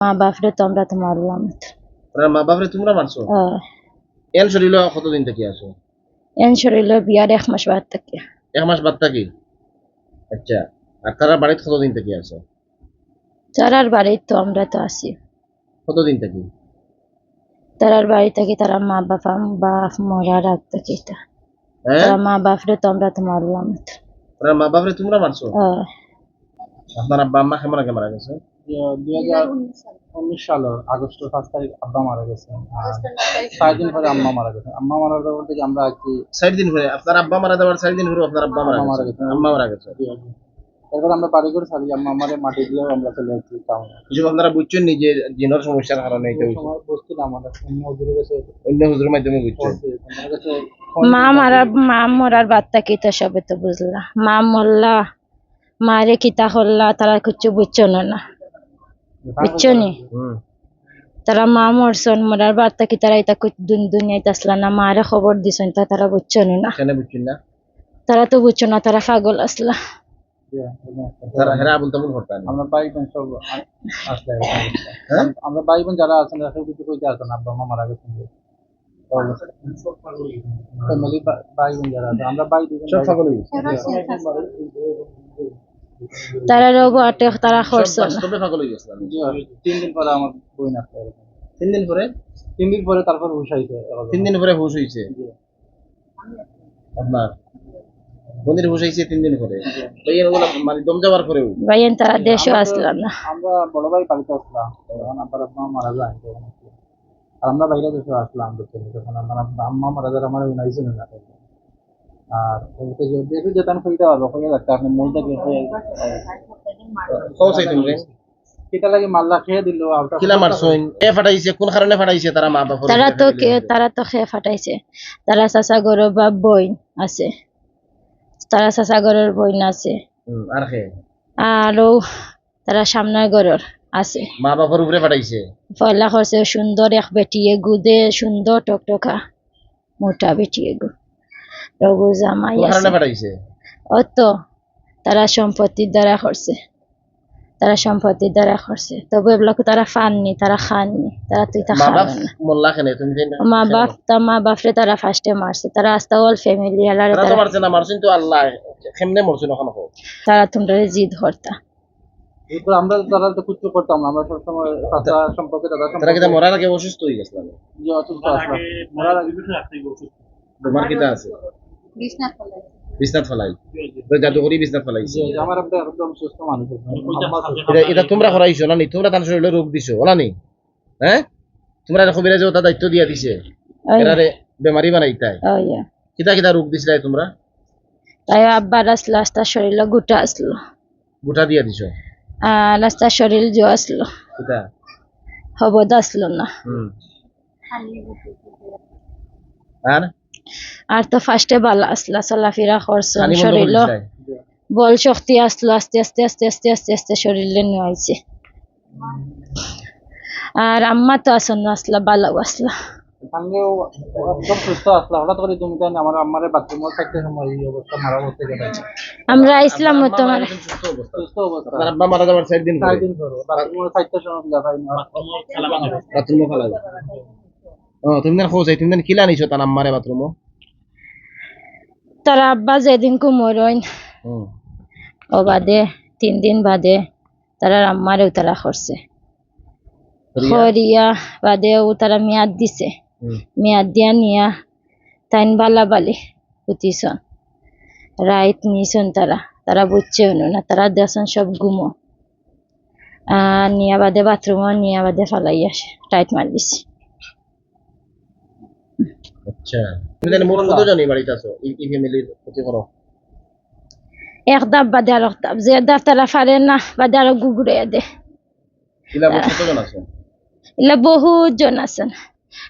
মা বাপরে তো আমরা তো মারলাম। মা বাপরে তোমরা মারছো? এন শরীর কতদিন থেকে আসো? এন শরীর বিয়ার 1 মাস বাদ থেকে। 1 মাস বাদ থাকি? আচ্ছা, আর তারা বাড়িতে কতদিন থেকে আসো? তারার বাড়ি তো আমরা তো আসি। কতদিন থেকে? তারার বাড়ি থেকে তারা মা বাপ মরার আগ থেকে তারা মা বাপরে তো আমরা তো মারলাম। মা বাপরে তোমরা মারছো? আপনার আব্বা আম্মা কেমন আগে মারা গেছে? 2019 সালের আগস্টের 5 তারিখ আব্বা মারা গেছে, আর 4 দিন পরে আম্মা মারা গেছে। আম্মা মারার পর থেকে আমরা আজকে 4 দিন পরে আপনার আব্বা মারা যাওয়ার 4 দিন পরে আপনার আব্বা মারা গেছে, আম্মা মারা গেছে। এরপর আমরা বাড়ি করে ছাড়ি, আম্মা আমারে মাটি দিয়েও আমরা চলে যাচ্ছি টাউনে। কিছু আপনারা বুঝছেন নি যে জিনের সমস্যার কারণে এটা হইছে? বসছি না, আমাদের অন্য হুজুরের কাছে, অন্য হুজুরের মাধ্যমে বুঝছেন? আমার কাছে মা মরার বাদ থেকে তো সবে তো বুঝলা। মা মরলা, মারে কিতা হল্লা তারা কিছু বুঝছো না, বুঝছো নি? তারা মা মরছন, মরার বাদ থেকে তারা এটা দুনিয়াতে আসলা না, মারে খবর দিছেন তা তারা বুঝছো না। কেন বুঝছেন না? তারা তো বুঝছো না, তারা পাগল আসলা। তারা হেরা বলতে করতেন। আমরা ভাই বোন সব আসলে, আমরা ভাই বোন যারা আছেন রাখে কিছু কইতে আসেন, আব্বা আম্মা মারা গেছেন, ফ্যামিলি ভাই বোন যারা আছে, আমরা ভাই দুজন সব পাগল হইছে। তারা রোগ আটে তারা করছে না। তবে পাগল হয়ে গেছিলাম। 3 দিন পরে আমার বোন আসলে, 3 দিন পরে? 3 দিন পরে তারপর হুশ হইছে। 3 দিন পরে হুশ হইছে আপনার? বোনের হুশ হইছে 3 দিন পরে? ভাইয়ের ওগুলা মানে দম যাওয়ার পরেও? ভাইয়েন তারা দেশও আসলাম না। আমরা বড় ভাই বাড়িতে আসলাম, তখন আব্বার আম্মা মারা যায়, তখন আর আমরা বাইরে দেশে আসলাম, তখন আমার আম্মা মারা যায়, আমার উনাইছে না। আর ওকে যদি যেতাম কইতে পারবো, কইয়া রাখতে আপনি মূলটা কি কৌসাই তুমি কিটা লাগে মাল্লা খেয়ে দিল। কিলা মারছইন? এ ফাটাইছে কোন কারণে ফাটাইছে? তারা মা বাপ তারা তো খেয়ে ফাটাইছে। তারা চাচা গরু বা বইন আছে, তারা চাচা গরুর বইন আছে, আর কে? আরো তারা সামনের গরুর আছে। মা বাপের উপরে ফাটাইছে? পয়লা করছে সুন্দর এক বেটিয়ে গুদে, সুন্দর টকটকা মোটা বেটিয়ে গু রঘু জামাই কোন কারণে আছে। ফাটাইছে? অত তারা সম্পত্তির দ্বারা করছে, তবে এগুলো তারা ফাননি, তারা খাননি, তারা তুই তা খাবে না। মোল্লা কেনে তুমি মা বাপরে তারা ফার্স্টে মারছে, তারা আস্তা অল ফ্যামিলি আলারে তারা মারছে না, মারছেন তো আল্লাহ। কেমনে মরছে না কোনো? তারা তোমরা জিদ করতা। এরপর আমরা তারা তো কুচ্ছ করতাম না, আমরা সবসময় চাচা সম্পর্কে তারা কিটা মরার আগে অসুস্থ হয়ে গেছিলাম? যে অসুস্থ আসলাম, মরার আগে তোমার কিটা আছে? বিছনাত ফলাই জাদুঘরি বিছনাত ফলাইছে। আমার একটা একদম সুস্থ মানুষ। এটা তোমরা করাইছো না নি? তোমরা তার শরীরে রোগ দিছো ওলা নি? হ্যাঁ, তোমরা কবিরা যে ওটা দায়িত্ব দিয়া দিছে, এরারে বেমারি বানাইতাই। কিটা কিটা রোগ দিছিলাই তোমরা? তাই আব্বার আসলো, আস্তা শরীর গোটা আসলো, গোটা দিয়া দিছো। আর আস্তা শরীর জো আসলো, কিটা হবদ আসলো না। আর তো ফার্স্টে বালা আসলা, চলাফেরা করছো, শরীর বল শক্তি আসলো, আস্তে আস্তে আস্তে আস্তে আস্তে আস্তে শরীরে নিয়ে আইছে। আর আম্মা তো আসন না, আসলা বালাও আসলা, একদম সুস্থ আসলা। হঠাৎ করে তুমি জানি আমার আম্মারে বাথরুমের থাকতে সময় এই অবস্থা, মারা অবস্থা গেছে। আমরা ইসলাম তোমার সুস্থ অবস্থা। আপনার আব্বা মারা যাওয়ার 4 দিন পরে বাথরুমের থাকতে সময় লাগাই না, বাথরুমে ফেলাই। তুমি না খোঁজাই, তুমি না কিলা নিছো তার আম্মারে বাথরুমে? তার আব্বা যেদিন কুমরইন ও বাদে 3 দিন বাদে তারা আম্মারেও তারা করছে, খরিয়া বাদে ও তারা মেয়াদ দিছে, মেয়াদ দিয়া নিয়া তাইন বালা বালি পুতিছন, রাইত নিছন, তারা বুঝছেও না, তারা দেখছেন সব ঘুমো। নিয়া বাদে বাথরুমে নিয়া বাদে ফালাই আসে, টাইট মার দিছে। আচ্ছা, তুমি জানি মোট কতজনই বাড়িতে আছো এই ফ্যামিলির প্রতি করো? এক দাব বাদে আর এক দাব, যে দাব তারা পারে না বাদে আরো গুগুড়ে দে। ইলা মোট কতজন আছে? ইলা বহুত জন আছেন,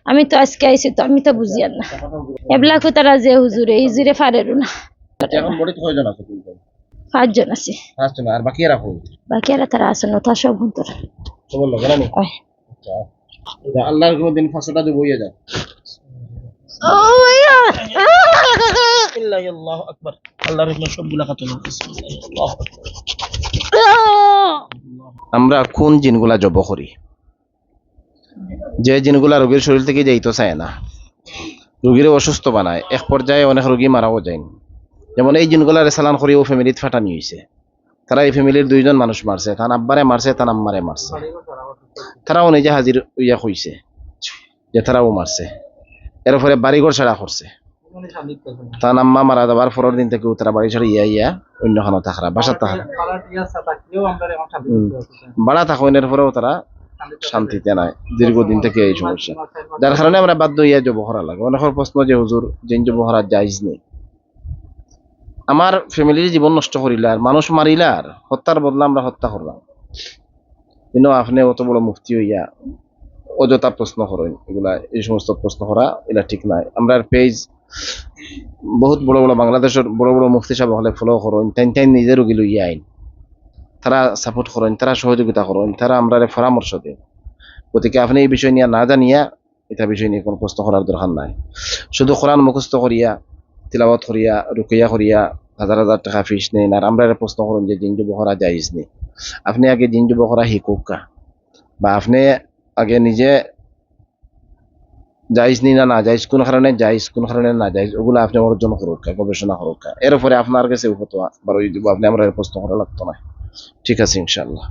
আমি তো আজকে আইছি তো আমি তো বুঝি না এবলাকো তারা যে হুজুরে পারেরু না। এখন বড়ি কয়জন আছে তুমি? 5 জন আছে। 5 জন। আর বাকিরা কই? বাকিরা তারা আছেন ওটা সব হুন্তর তো বললো কেন? আচ্ছা, আল্লাহর কোন দিন ফাঁসটা দিব হইয়া যায়। ও ভাইয়া আল্লাহু আকবার। আল্লাহর রহমত সবগুলা খাতম হইছে। আল্লাহু আকবার। আমরা কোন জিনগুলা জব করি? যে জিনগুলা রোগীর শরীর থেকে যাইতে চায় না, রোগীর অসুস্থ বানায়, এক পর্যায়ে অনেক রোগী মারাও যায়। যেমন এই জিনগুলার চালান করে ও ফ্যামিলিত ফাটানি হয়েছে। তারা এই ফ্যামিলির 2জন মানুষ মারছে, তার আব্বারে মারছে, তার আম্মারে মারছে। তারাও নিজে হাজির হইয়া কইছে যে তারাও মারছে। এরপরে বাড়িঘর ছাড়া করছে। তার আম্মা মারা যাবার পরের দিন থেকে তারা বাড়ি ছাড়া ইয়া অন্য খানো থাকরা, বাসার থাকরা, বাড়া থাকুনের পরেও তারা শান্তিতে নাই দীর্ঘদিন থেকে এই সমস্যা, যার কারণে আমরা বাধ্য হইয়া জব করা লাগে। অনেকের প্রশ্ন যে হুজুর যে জব করা জায়েজ নেই। আমার ফ্যামিলির জীবন নষ্ট করিলা আর মানুষ মারিলা আর হত্যার বদলা আমরা হত্যা করলাম, কিন্তু আপনি অত বড় মুফতি হইয়া অযথা প্রশ্ন করেন, এগুলা এই সমস্ত প্রশ্ন করা এটা ঠিক নাই। আমরা পেজ বহুত বড় বড় বাংলাদেশের বড় বড় মুফতি সাহেব হলে ফলো করেন, তাই নিজের রোগী লইয়া আইন, তারা সাপোর্ট করেন, তারা সহযোগিতা করেন, তারা আমরা পরামর্শ দেন। গতিকে আপনি এই বিষয় নিয়ে না জানিয়া এটা বিষয় নিয়ে কোনো প্রশ্ন করার দরকার নাই। শুধু কোরআন মুখস্থ করিয়া তিলাওয়াত করিয়া রুকিয়া করিয়া হাজার হাজার টাকা ফিস নেন আর আমরা প্রশ্ন করুন যে জিন যুব করা জায়েজ নেই। আপনি আগে জিন যুব করা শিকুক বা আপনি আগে নিজে জায়েজ নি না জায়েজ, কোন কারণে জায়েজ কোন কারণে না জায়েজ, ওগুলো আপনি অর্জন করুক, গবেষণা করুক। এরপরে আপনার কাছে আপনি আমরা প্রশ্ন করা লাগতো না। ঠিক আছে ইনশাআল্লাহ।